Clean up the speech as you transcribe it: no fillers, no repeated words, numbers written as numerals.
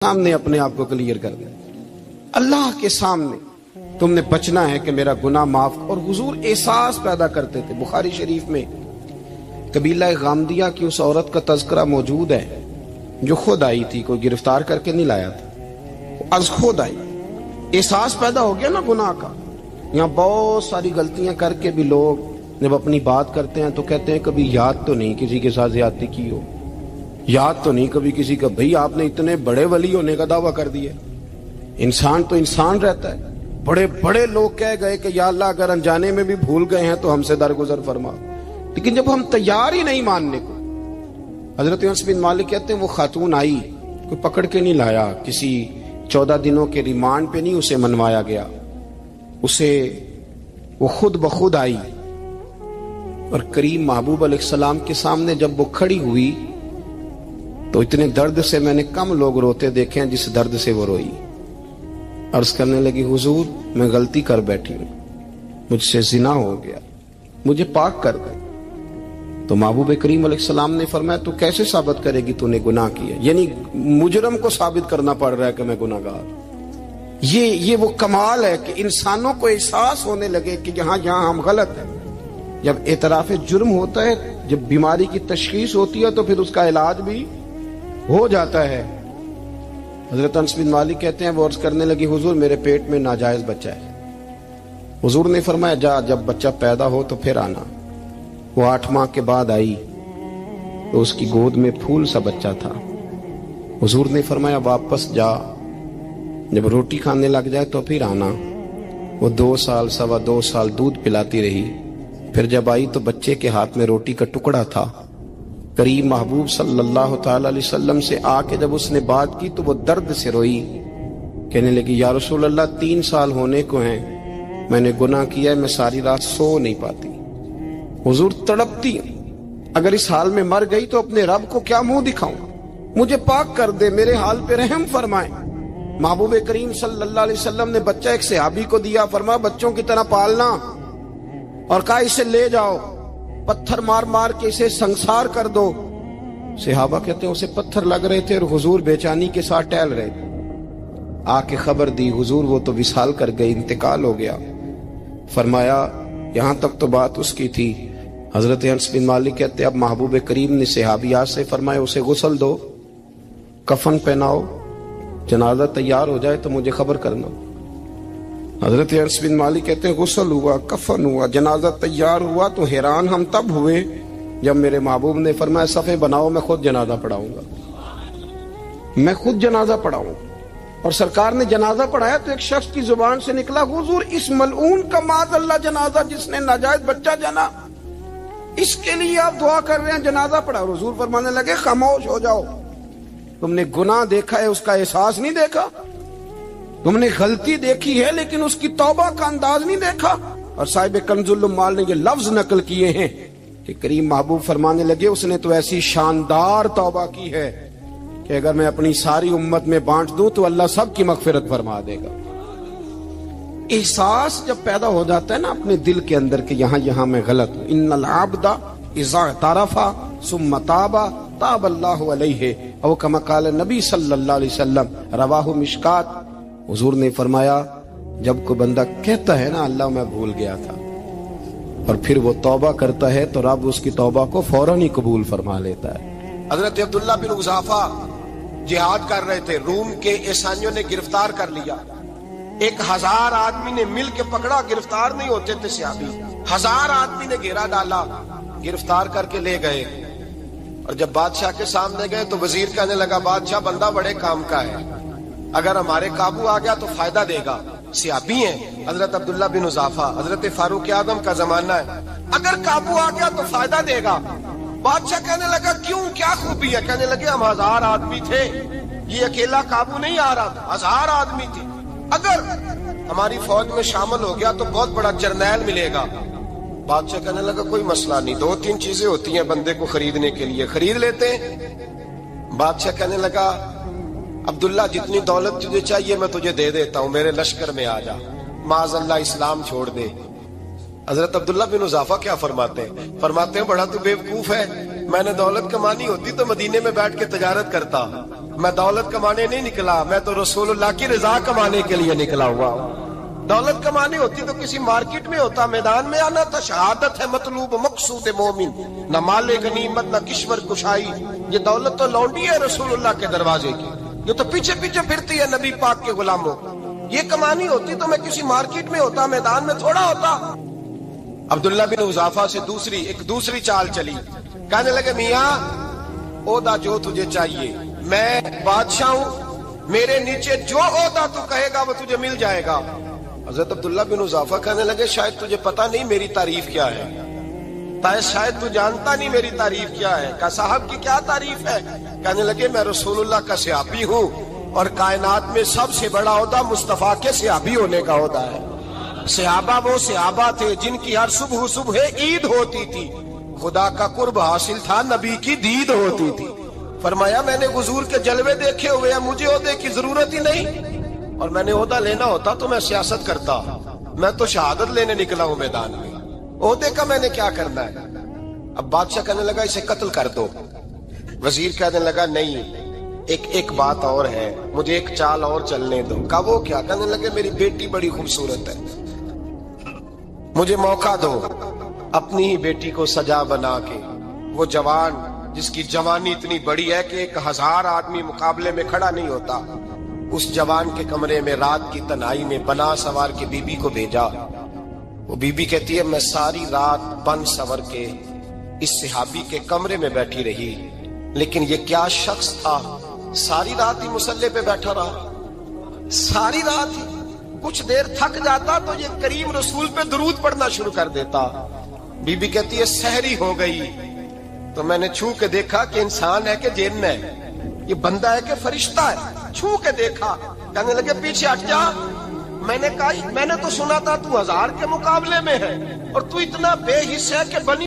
سامنے اپنے آپ کو کلیئر کر دیں، اللہ کے سامنے تم نے بچنا ہے کہ میرا گناہ معاف۔ اور حضور احساس پیدا کرتے تھے۔ بخاری شریف میں قبیلہ غامدیہ کی اس عورت کا تذکرہ موجود ہے جو خود آئی تھی، کوئی گرفتار کر کے نہیں لایا تھا، از خود آئی۔ احساس پیدا ہو گیا نا گناہ کا۔ یہاں بہت ساری غلطیاں کر کے بھی لوگ جب اپنی بات کرتے ہیں تو کہتے ہیں کبھی یاد تو نہیں کسی کے ساتھ زیادتی کی ہو، یاد تو نہیں کبھی کسی کا، بھئی آپ نے اتنے بڑے ولی ہونے کا دعویٰ کر دیا۔ انسان تو انسان رہتا ہے۔ بڑے بڑے لوگ کہہ گئے کہ یا اللہ اگر انجانے میں بھی بھول گئے ہیں تو ہم سے درگزر فرما، لیکن جب ہم تیار ہی نہیں ماننے کو۔ حضرت انس بن مالک کہتے ہیں وہ خاتون آئی، کوئی پکڑ کے نہیں لایا، کسی 14 دنوں کے ریمانڈ پہ نہیں اسے منوایا گیا، اسے وہ خود بخود آئی اور کریم محبوب علیہ السلام کے سامنے جب وہ کھڑی ہوئی تو اتنے درد سے میں نے کم لوگ روتے دیکھے ہیں جس درد سے وہ روئی۔ عرض کرنے لگی حضور میں غلطی کر بیٹھی ہوں، مجھ سے زنا ہو گیا، مجھے پاک کر دے۔ تو محبوب کریم علیہ السلام نے فرمایا تو کیسے ثابت کرے گی تو نے گناہ کیا؟ یعنی مجرم کو ثابت کرنا پڑ رہا ہے کہ میں گناہ گار۔ یہ وہ کمال ہے کہ انسانوں کو احساس ہونے لگے کہ یہاں ہم غلط ہیں۔ جب اعتراف جرم ہوتا ہے، جب بیماری کی تشخیص ہوتی ہے تو پھر اس کا علاج بھی ہو جاتا ہے۔ حضرت انس بن مالک کہتے ہیں وہ عرض کرنے لگی حضور میرے پیٹ میں ناجائز بچہ ہے۔ حضور نے فرمایا جا جب بچہ پیدا ہو تو پھر آنا۔ وہ 8 ماہ کے بعد آئی تو اس کی گود میں پھول سا بچہ تھا۔ حضور نے فرمایا واپس جا، جب روٹی کھانے لگ جائے تو پھر آنا۔ وہ 2 سال 2.25 سال دودھ پلاتی رہی، پھر جب آئی تو بچے کے ہاتھ میں روٹی کا ٹکڑا تھا۔ کریم محبوب صلی اللہ تعالی علیہ وسلم سے آ کے جب اس نے بات کی تو وہ درد سے روئی، کہنے لگی یا رسول اللہ 3 سال ہونے کو ہیں، میں نے گناہ کیا ہے، میں ساری رات سو نہیں پاتی۔ حضور تڑپتی اگر اس حال میں مر گئی تو اپنے رب کو کیا منہ دکھاؤں، مجھے پاک کر دے، میرے حال پہ رحم فرمائے۔ محبوب کریم صلی اللہ علیہ وسلم نے بچہ ایک صحابی کو دیا، فرمایا بچوں کی طرح پالنا، اور کہا اسے لے جاؤ، پتھر مار مار کے اسے سنسار کر دو۔ صحابہ کہتے ہیں اسے پتھر لگ رہے تھے اور حضور بے چینی کے ساتھ ٹہل رہے تھے۔ آ کے خبر دی حضور وہ تو وصال کر گئے، انتقال ہو گیا۔ فرمایا یہاں تک تو بات اس کی تھی۔ حضرت انس بن مالک کہتے اب محبوب کریم نے صحابیات سے فرمایا اسے غسل دو، کفن پہناؤ، جنازہ تیار ہو جائے تو مجھے خبر کرنا۔ حضرت انس بن مالک کہتے ہیں غسل ہوا، کفن ہوا، جنازہ تیار ہوا تو حیران ہم تب ہوئے جب میرے محبوب نے فرمایا صفے بناؤ، میں خود جنازہ پڑھاؤں گا، میں خود جنازہ پڑھاؤں۔ اور سرکار نے جنازہ پڑھایا تو ایک شخص کی زبان سے نکلا حضور اس ملعون کا معاذ اللہ جنازہ جس نے ناجائز بچہ جنا، اس کے لیے آپ دعا کر رہے ہیں، جنازہ پڑھا۔ اور حضور فرمانے لگے خاموش ہو جاؤ، تم نے گناہ دیکھا ہے اس کا احساس نہیں دیکھا، تم نے غلطی دیکھی ہے لیکن اس کی توبہ کا انداز نہیں دیکھا۔ اور صاحب کنز العمال نے یہ لفظ نقل کیے ہیں کہ کریم محبوب فرمانے لگے اس نے تو ایسی شاندار توبہ کی ہے کہ اگر میں اپنی ساری امت میں بانٹ دوں تو اللہ سب کی مغفرت فرما دے گا۔ احساس جب پیدا ہو جاتا ہے نا اپنے دل کے اندر کہ یہاں میں غلط ہوں۔ ان العبد اذا اعترف ثم تاب تاب اللہ علیہ او کما قال نبی صلی اللہ علیہ وسلم، رواہ مشکات۔ حضور نے فرمایا جب کوئی بندہ کہتا ہے نا اللہ میں بھول گیا تھا اور پھر وہ توبہ کرتا ہے تو رب اس کی توبہ کو فوراً ہی قبول فرما لیتا ہے۔ حضرت عبداللہ بن حذافہ جہاد کر رہے تھے، روم کے عیسائیوں نے گرفتار کر لیا، 1000 آدمی نے مل کے پکڑا، گرفتار نہیں ہوتے تھے صحابی، 1000 آدمی نے گھیرا ڈالا، گرفتار کر کے لے گئے۔ اور جب بادشاہ کے سامنے گئے تو وزیر کہنے لگا بادشاہ بندہ بڑے کام کا ہے، اگر ہمارے قابو آ گیا تو فائدہ دے گا۔ صحابی ہیں حضرت عبداللہ بن حذافہ، حضرت فاروق اعظم کا زمانہ ہے، اگر قابو آ گیا تو فائدہ دے گا۔ بادشاہ کہنے لگا کیوں، کیا خوبی ہے؟ کہنے لگے ہم 1000 آدمی تھے، یہ اکیلا قابو نہیں آ رہا تھا، 1000 آدمی تھے، اگر ہماری فوج میں شامل ہو گیا تو بہت بڑا جرنیل ملے گا۔ بادشاہ کہنے لگا کوئی مسئلہ نہیں، 2-3 چیزیں ہوتی ہیں بندے کو خریدنے کے لیے، خرید لیتے ہیں۔ بادشاہ کہنے لگا عبداللہ جتنی دولت تجھے چاہیے میں تجھے دے دیتا ہوں، میرے لشکر میں آ جا، معاذ اللہ اسلام چھوڑ دے۔ حضرت عبداللہ بن حذافہ کیا فرماتے ہیں بڑا تو بیوقوف ہے، میں نے دولت کمانی ہوتی تو مدینے میں بیٹھ کے تجارت کرتا، میں دولت کمانے نہیں نکلا، میں تو رسول اللہ کی رضا کمانے کے لیے نکلا ہوا ہوں۔ دولت کمانی ہوتی تو کسی مارکیٹ میں ہوتا، میدان میں آنا تھا۔ شہادت ہے مطلوب مقصود مومن، نہ مال غنیمت نہ کشور کشائی۔ یہ دولت تو لونڈی ہے رسول اللہ کے دروازے کی، جو تو پیچھے پیچھے پھرتی ہے نبی پاک کے غلاموں۔ یہ کمانی ہوتی تو میں کسی مارکیٹ میں ہوتا، میدان میں تھوڑا ہوتا۔ عبداللہ بن حذافہ سے ایک دوسری چال چلی۔ کہنے لگے میاں عہدہ جو تجھے چاہیے، میں بادشاہ ہوں، میرے نیچے جو عہدہ تو کہے گا وہ تجھے مل جائے گا۔ حضرت عبداللہ بن حذافہ کہنے لگے شاید تجھے پتہ نہیں میری تعریف کیا ہے، شاید تو جانتا نہیں میری تعریف کیا ہے۔ کہا صاحب کی کیا تعریف ہے؟ کہنے لگے میں رسول اللہ کا صحابی ہوں، اور کائنات میں سب سے بڑا عہدہ مصطفیٰ کے صحابی ہونے کا عہدہ ہے۔ صحابہ وہ صحابہ تھے جن کی ہر صبح صبح عید ہوتی تھی، خدا کا قرب حاصل تھا، نبی کی دید ہوتی تھی۔ فرمایا میں نے حضور کے جلوے دیکھے ہوئے ہیں، مجھے عہدے کی ضرورت ہی نہیں، اور میں نے عہدہ لینا ہوتا تو میں سیاست کرتا، میں تو شہادت لینے نکلا ہوں میدان میں، عہدے کا میں نے کیا کرنا ہے۔ اب بادشاہ کہنے لگا اسے قتل کر دو۔ وزیر کہنے لگا نہیں، ایک بات اور ہے، مجھے ایک چال اور چلنے دو۔ کہا وہ کیا؟ کہنے لگے میری بیٹی بڑی خوبصورت ہے، مجھے موقع دو اپنی ہی بیٹی کو سجا بنا کے۔ وہ جوان جس کی جوانی اتنی بڑی ہے کہ 1000 آدمی مقابلے میں کھڑا نہیں ہوتا، اس جوان کے کمرے میں رات کی تنہائی میں بنا سوار کے بی بی کو بھیجا۔ وہ بی بی کہتی ہے میں ساری رات بن سور کے اس صحابی کے کمرے میں بیٹھی رہی، لیکن یہ کیا شخص تھا، ساری رات ہی مسلح پہ بیٹھا رہا، ساری رات ہی۔ کچھ دیر تھک جاتا تو یہ کریم رسول پہ درود پڑھنا شروع کر دیتا۔ بی بی کہتی ہے سحری ہو گئی تو میں نے چھو کے دیکھا کہ انسان ہے کہ جن ہے، یہ بندہ ہے کہ فرشتہ ہے، چھو کے دیکھا۔ کہنے لگے پیچھے ہٹ جا۔ میں نے کہا میں نے تو سنا تھا تو 1000 کے مقابلے میں ہے، اور تو اتنا بے حس ہے کہ بنی